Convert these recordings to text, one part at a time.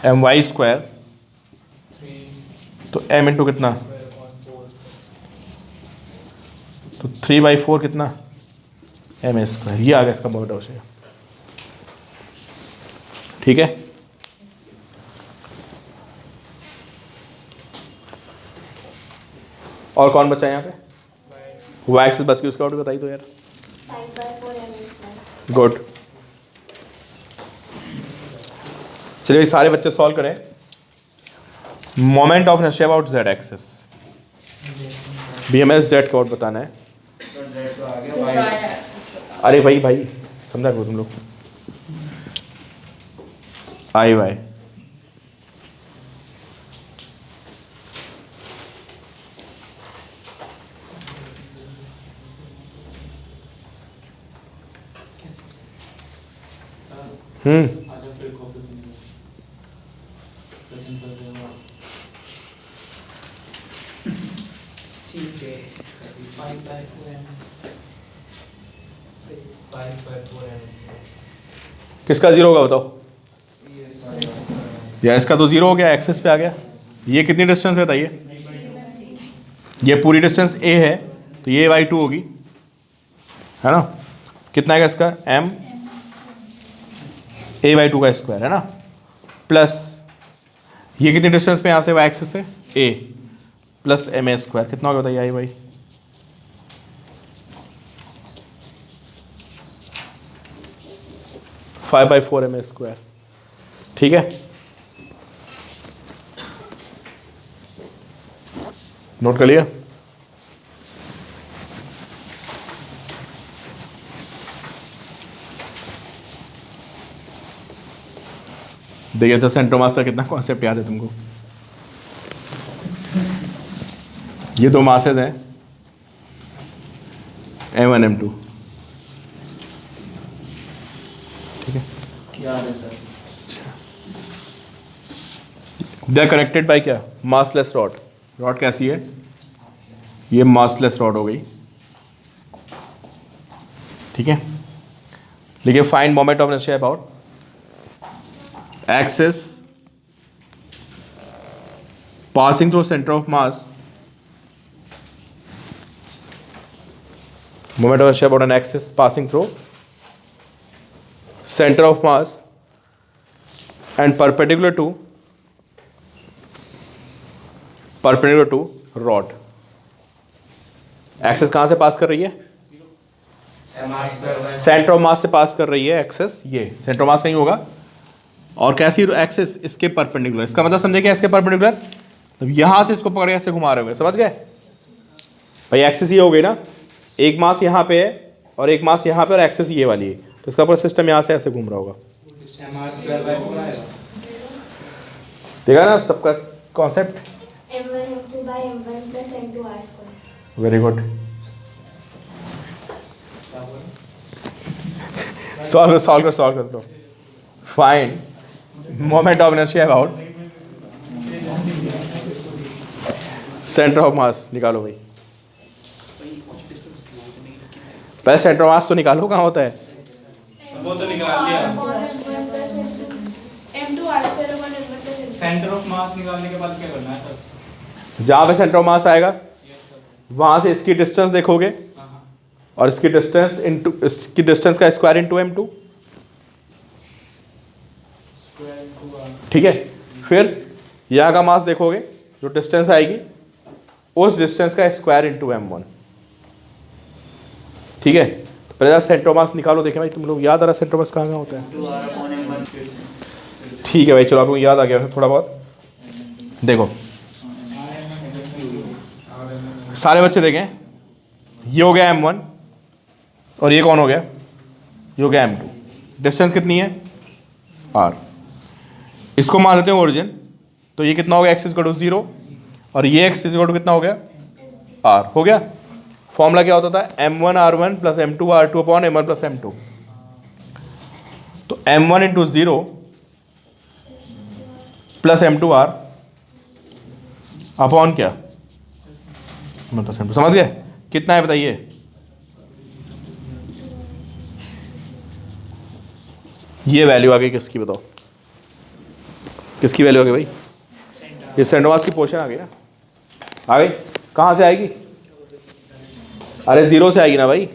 M Y square, तो M into कितना, तो 3/4 कितना, एम ए स्क्वायर। ये आ गया इसका मोमेंट ऑफ इनर्शिया। ठीक है, और कौन बचा यहाँ पे, वाई एक्सिस बच गई, उसका आउट बताइए तो यार। गुड, चलिए सारे बच्चे सॉल्व करें। Moment of inertia about Z axis, BMS Z का आउट बताना है। अरे भाई समझा करो तुम लोग, आई वाई किसका जीरो होगा बताओ, या इसका तो जीरो हो गया, एक्सेस पे आ गया। ये कितनी डिस्टेंस पे बताइए, ये पूरी डिस्टेंस ए है, तो ये y2 होगी, है ना। कितना आएगा इसका, m a/2 का स्क्वायर, है ना, प्लस ये कितनी डिस्टेंस पे यहाँ से y एक्सेस से a, plus M A square, कितना होगा बताइए, आई भाई 5/4 एम ए स्क्वायर। ठीक है, नोट कर लिया। देखिए तो सेंटर मास का कितना कॉन्सेप्ट याद है तुमको। ये दो मासेज हैं M1 M2, ठीक है, याद है sir. They are connected by क्या, मासलेस रॉड। रॉड कैसी है, ये मासलेस रॉड हो गई, ठीक है। लिखिए find moment of inertia about axis passing through center of mass, moment of inertia about an axis passing through center of mass and perpendicular to rod। Axis कहाँ से पास कर रही है, सेंटर ऑफ मास से पास कर रही है एक्सेस, ये सेंटर ऑफ मास कहीं होगा, और कैसी एक्सेस, इसके परपेंडिकुलर। इसका मतलब समझे क्या, इसके परपेंडिकुलर, तब यहां से इसको पकड़ के ऐसे घुमा रहे होंगे, समझ गए भाई। एक्सेस ये हो गई ना, एक मास यहाँ पे है और एक मास यहाँ पे, और एक्सेस ये वाली है, तो इसका पूरा सिस्टम यहाँ से ऐसे घूम रहा होगा। देखा ना सबका कॉन्सेप्ट, वेरी गुड। सॉल्व कर दो। Find moment of inertia about centre of mass, निकालो भाई। पहले सेंटर ऑफ मास तो निकालो, कहाँ होता है, वो तो निकाल लिया। सेंटर ऑफ मास निकालने के बाद क्या करना है सर, जहाँ पे सेंटर ऑफ मास आएगा वहां से इसकी डिस्टेंस देखोगे, और इसकी डिस्टेंस का स्क्वायर इंटू m2, ठीक है। फिर यहाँ का मास देखोगे, जो डिस्टेंस आएगी उस डिस्टेंस का स्क्वायर इंटू m1, ठीक है। तो पहले सेंटर ऑफ मास निकालो। देखें भाई तुम लोग, याद आ रहा सेंटर ऑफ मास कहाँ होता है, ठीक है भाई, चलो आपको याद आ गया थोड़ा बहुत। देखो सारे बच्चे देखें, ये हो गया m1 और ये कौन हो गया, ये हो गया m2। डिस्टेंस कितनी है, r। इसको मान लेते हैं ओरिजिन, तो ये कितना हो गया, x = 0, और ये x = कितना हो गया, r हो गया। फॉर्मूला क्या होता था, m1r1 + m2r2/m1 + m2। तो m1 × 0 + m2r अपॉन क्या, समझ गए, कितना है बताइए, ये वैल्यू आ गई किसकी बताओ, किसकी वैल्यू आ गई भाई? ये सेंटर मास की पोर्शन आ गई ना, आ गई। कहाँ से आएगी? अरे जीरो से आएगी ना भाई,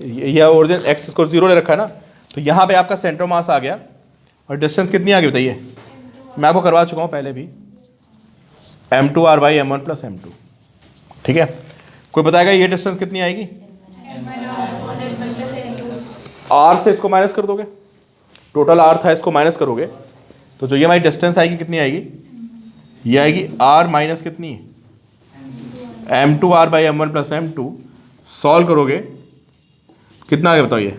यह ओरिजिन एक्स को जीरो ले रखा है ना, तो यहाँ पे आपका सेंटर मास आ गया। और डिस्टेंस कितनी आ गई बताइए? मैं आपको करवा चुका हूँ पहले भी, m2r/m1 + m2। ठीक है, कोई बताएगा ये डिस्टेंस कितनी आएगी? r से इसको माइनस कर दोगे, टोटल r था, इसको माइनस करोगे तो जो ये हमारी डिस्टेंस आएगी कितनी आएगी? ये आएगी r माइनस कितनी? m2r/m1 + m2। सॉल्व करोगे कितना आ गया बताओ? ये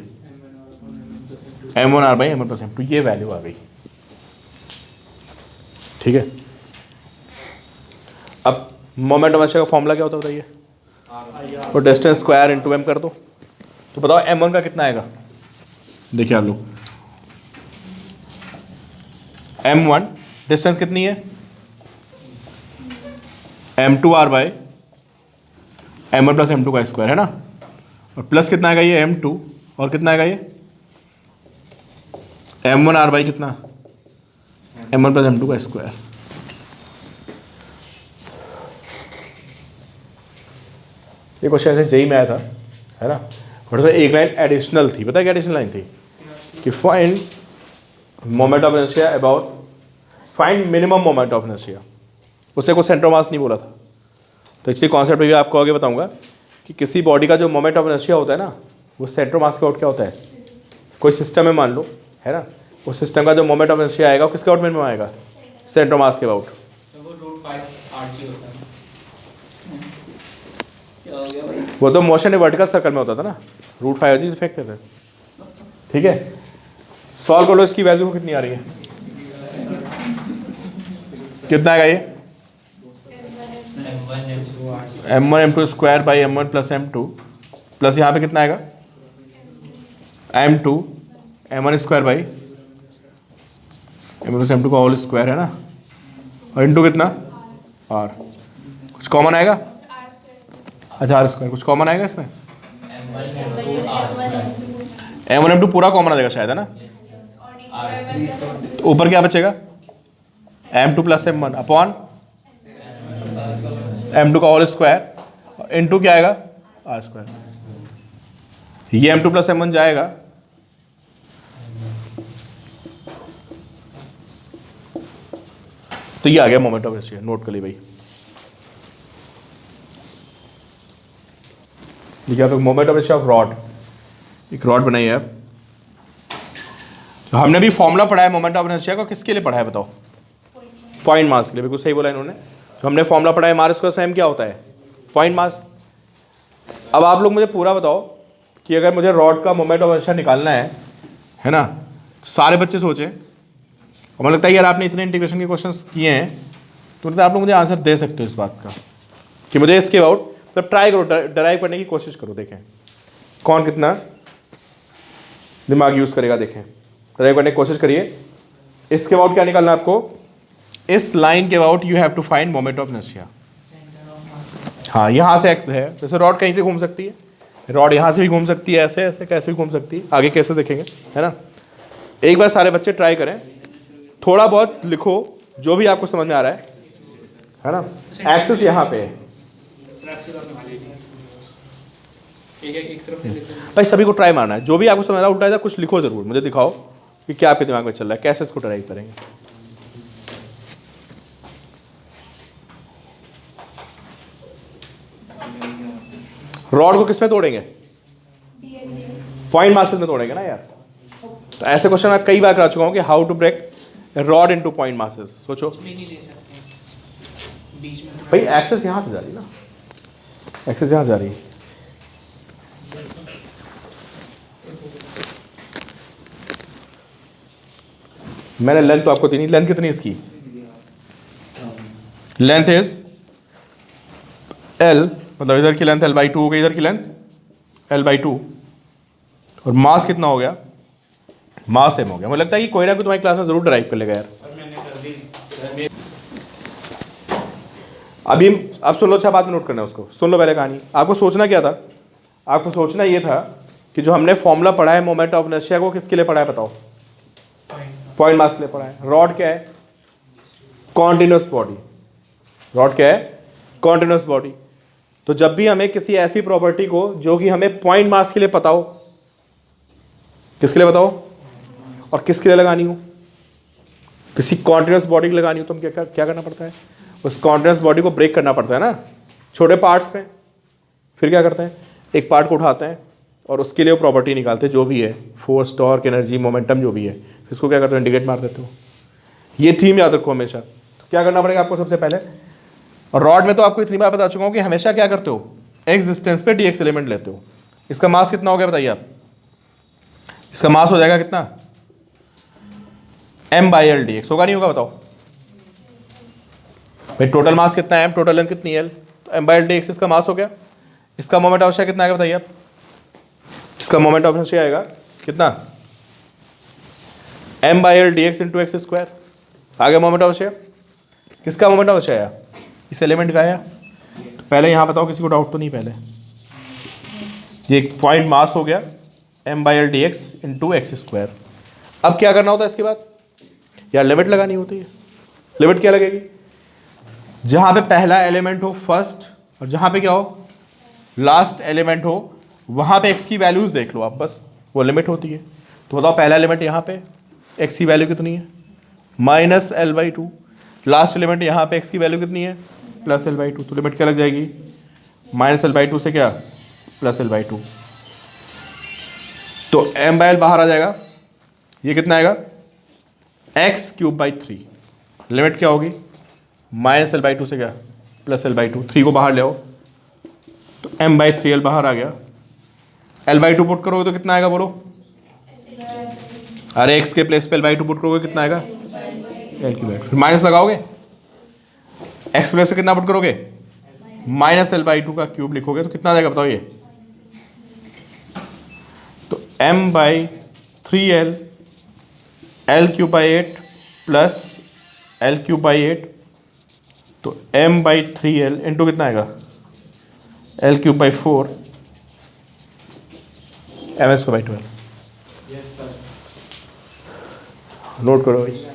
m1r/m1 + m2, ये वैल्यू आ गई। ठीक है, अब मोमेंट ऑफ इनर्शिया का फॉर्मूला क्या होता है बताइए? और डिस्टेंस स्क्वायर इनटू m कर दो, तो बताओ m1 का कितना आएगा? देखिए आप लोग, m1 डिस्टेंस कितनी है? m2r/m1 + m2 का स्क्वायर है ना, और प्लस कितना आएगा ये m2, और कितना आएगा ये m1r/ कितना? m1 + m2 का स्क्वायर। ये क्वेश्चन ऐसे जेई में आया था, है ना, और उसमें एक लाइन एडिशनल थी। पता है क्या एडिशनल लाइन थी? कि find moment of inertia about, find minimum moment of inertia. उससे कोई सेंटर मास नहीं बोला था। तो इसलिए कॉन्सेप्ट भी आपको आगे बताऊंगा कि किसी बॉडी का जो मोमेंट ऑफ इनर्शिया होता है ना, वो सेंटर मास के आउट क्या होता है? कोई सिस्टम है मान लो, है ना, उस सिस्टम का जो मोमेंट ऑफ इनर्शिया आएगा वो किसके आउट में आएगा? सेंटर मास के आउट। वो तो मोशन वर्टिकल सर्कल में होता था ना, √5 से फेंकते थे। ठीक है, सॉल्व कर लो, इसकी वैल्यू कितनी आ रही है? कितना आएगा ये? m1 m2 square by m1 + m2 plus यहाँ पे कितना आएगा? m2 m1 square by m1 + m2 का होल स्क्वायर है ना, और इंटू कितना? r। कुछ कॉमन आएगा? अच्छा r स्क्वायर, कुछ कॉमन आएगा इसमें? m1 m2 पूरा कॉमन आ जाएगा शायद, है ना। ऊपर क्या बचेगा? m2 + m1 अपॉन m2 का होल स्क्वायर, इंटू क्या आएगा? r square. ये m2 + m1 जाएगा, तो ये आ गया मोमेंट ऑफ इनर्शिया। नोट कर ली भाई, देखिए आप moment of inertia of rod, एक रॉड बनाई है। तो हमने भी फॉर्मूला पढ़ा है मोमेंट ऑफ इनर्शिया का, किसके लिए पढ़ा है बताओ? पॉइंट मास के लिए। बिल्कुल सही बोला इन्होंने। तो हमने फॉर्मूला पढ़ा है, मास स्क्वायर सेम क्या होता है? Point mass. अब आप लोग मुझे पूरा बताओ कि अगर मुझे रॉड का मोमेंट ऑफ इनर्शिया निकालना है ना, सारे बच्चे सोचें, और मुझे लगता है यार आपने इतने इंटीग्रेशन के क्वेश्चंस किए हैं, तो मतलब आप लोग मुझे आंसर दे सकते हो इस बात का कि मुझे इसके अबाउट, मतलब ट्राई करो, डराइव करने की कोशिश करो, देखें कौन कितना दिमाग यूज़ करेगा। देखें, ड्राइव करने की कोशिश करिए। इसके अबाउट क्या निकालना है आपको? इस लाइन के about you have to find moment of inertia. हाँ, यहाँ से एक्स है, जैसे रॉड कहीं से घूम सकती है, रॉड यहाँ से भी घूम सकती है, ऐसे ऐसे कैसे भी घूम सकती है, आगे कैसे देखेंगे, है ना। एक बार सारे बच्चे ट्राई करें, थोड़ा बहुत लिखो जो भी आपको समझ में आ रहा है ना। एक्सिस यहाँ पे है भाई, सभी को ट्राई मारना है। जो भी आपको समझ रहा है उल्टा कुछ लिखो जरूर, मुझे दिखाओ कि क्या आपके दिमाग में चल रहा है, कैसे इसको ट्राई करेंगे। रॉड को किसमें तोड़ेंगे? पॉइंट मासेस में तोड़ेंगे ना यार। तो ऐसे क्वेश्चन मैं कई बार करा चुका हूं कि how to break rod into point masses. सोचो भाई, एक्सेस यहां से जा रही है ना, एक्सेस यहां जा रही है। मैंने लेंथ तो आपको दी नहीं, लेंथ कितनी इसकी? लेंथ इज L, मतलब इधर की लेंथ L/2 हो गई, इधर की लेंथ L/2, और मास कितना हो गया? मास सेम हो गया। मुझे लगता है कि कोई ना कोई तुम्हारी क्लास में जरूर ड्राइव कर लेगा यार। अभी अब सुन लो, अच्छा बात में नोट करना है उसको, सुन लो पहले कहानी। आपको सोचना क्या था? आपको सोचना ये था कि जो हमने फॉर्मूला पढ़ा है मोमेंट ऑफ इनर्शिया को, किसके लिए पढ़ा है बताओ? पॉइंट मास के लिए पढ़ा है। रॉड क्या है? Continuous body. रॉड क्या है? Continuous body. तो जब भी हमें किसी ऐसी प्रॉपर्टी को जो कि हमें पॉइंट मास के लिए पता हो, किसके लिए बताओ, और किसके लिए लगानी हो, किसी कॉन्टिन्यूस बॉडी की लगानी हो, तो हम क्या करना पड़ता है? उस कॉन्टिन्यूस बॉडी को ब्रेक करना पड़ता है ना छोटे पार्ट्स में। फिर क्या करते हैं? एक पार्ट को उठाते हैं और उसके लिए वो प्रॉपर्टी निकालते हैं जो भी है, फोर्स, टॉर्क, एनर्जी, मोमेंटम जो भी है, इसको क्या करते हो? इंडिकेट मार देते हो। ये थीम याद रखो हमेशा। तो क्या करना पड़ेगा आपको सबसे पहले? और रॉड में तो आपको इतनी बार बता चुका हूँ कि हमेशा क्या करते हो? एक्स डिस्टेंस पे डी एक्स एलिमेंट लेते हो। इसका मास कितना हो गया बताइए आप? इसका मास हो जाएगा कितना? m/l dx। होगा नहीं होगा बताओ भाई? टोटल मास कितना है m, टोटल लेंथ कितनी है l, तो m/l dx इसका मास हो गया। इसका मोमेंट अवश्य कितना आएगा बताइए आप? इसका मोमेंट अवश्य आएगा कितना? m/l dx into x square. आ गया मोमेंट अवश्य। किसका मोमेंट अवश्य आया? इस एलिमेंट का आया। तो पहले यहाँ बताओ, किसी को डाउट तो नहीं? पहले ये पॉइंट मास हो गया m/l dx into x square. अब क्या करना होता है इसके बाद? यार लिमिट लगानी होती है। लिमिट क्या लगेगी? जहां पे पहला एलिमेंट हो फर्स्ट, और जहां पे क्या हो लास्ट एलिमेंट हो, वहां पे x की वैल्यूज देख लो आप, बस वो लिमिट होती है। तो बताओ पहला एलिमेंट यहाँ पे x की वैल्यू कितनी है? -l/2। लास्ट एलिमेंट यहाँ पे x की वैल्यू कितनी है? +l/2। तो लिमिट क्या लग जाएगी? -l/2 से क्या? +l/2। तो m/l बाहर आ जाएगा। ये कितना आएगा? x³/3। लिमिट क्या होगी? -l/2 से क्या? +l/2। 3 को बाहर ले आओ तो m/3l बाहर आ गया। l/2 पुट करोगे तो कितना आएगा बोलो? अरे x के प्लेस पे l/2 पुट करोगे कितना आएगा? l³। फिर माइनस लगाओगे, x प्लेस पे कितना पुट करोगे? -l/2 का क्यूब लिखोगे तो कितना आ जाएगा बताओ ये? तो m/3l l³/8 प्लस l³/8, तो m/3l इंटू कितना आएगा? l³/4 ms²/12। Yes sir. Note करो भाई।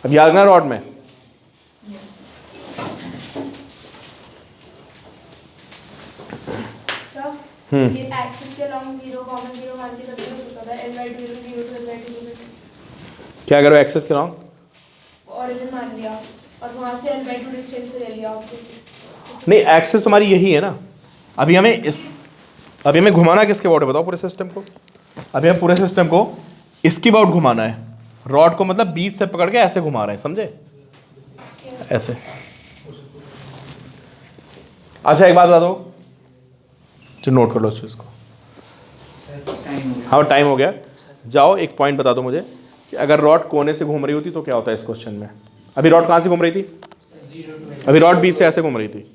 अब याद ना रॉड में ये एक्सिस के लॉन्ग 0, कॉमन 0 मान के तब होता था l/2 0 to l/2। क्या करो? एक्सेस के लॉन्ग ओरिजिन मान लिया और वहां से l/2 डिस्टेंस से ले लिया आपको। नहीं, एक्सेस तुम्हारी यही है ना। अभी हमें घुमाना किसके अबाउट है बताओ? पूरे सिस्टम को। अभी हमें पूरे सिस्टम को इसकी अबाउट घुमाना है। रॉड को मतलब बीच से पकड़ के ऐसे घुमा रहे हैं, समझे? ऐसे। अच्छा एक बात बता दो, चलो नोट कर लो इस चीज़ को। हाँ टाइम हो गया। जाओ एक पॉइंट बता दो मुझे कि अगर रॉड कोने से घूम रही होती तो क्या होता है इस क्वेश्चन में? अभी रॉड कहाँ से घूम रही थी? अभी रॉड बीच से ऐसे घूम रही थी,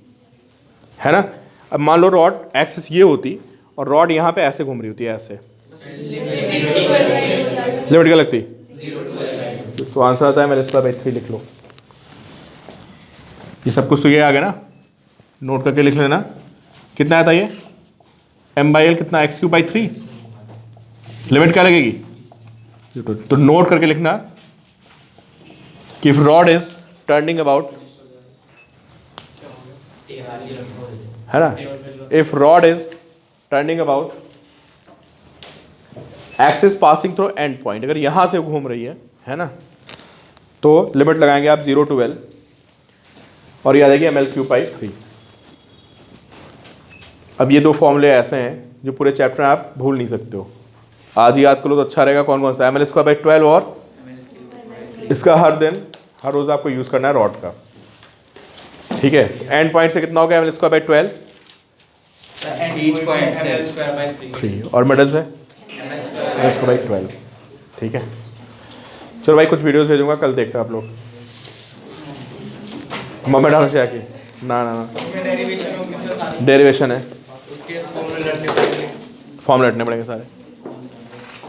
है ना? अब मान लो रॉड एक्सिस ये होती और रॉड यहाँ पे ऐसे घूम रही होती है, ऐसे। लिमिट क्या लगती? तो आंसर आता है l²/3 लिख लो। ये सब कुछ तो ये आ गया ना, नोट करके लिख लेना। कितना आता ये? m/l कितना? x³/3। लिमिट क्या लगेगी? तो नोट करके लिखना कि if rod is turning about, है ना, if rod is turning about axis passing through and point, अगर यहां से घूम रही है ना, तो लिमिट लगाएंगे आप 0 to l और ये आ जाएगी ml³/3। अब ये दो फॉर्मूले ऐसे हैं जो पूरे चैप्टर में आप भूल नहीं सकते हो। आज ही याद करो तो अच्छा रहेगा। कौन कौन सा? ml²/12 और इसका हर दिन हर रोज आपको यूज करना है रॉड का, ठीक है? एंड पॉइंट से कितना हो गया? ml²/12 3 और मिडल से ml²/12, ठीक है? चलो भाई कुछ वीडियोस भेजूंगा कल, देखना आप लोग। मोमेंट हाउस से आके ना डेरिवेशन है, फॉर्मूले रटने पड़ेंगे सारे।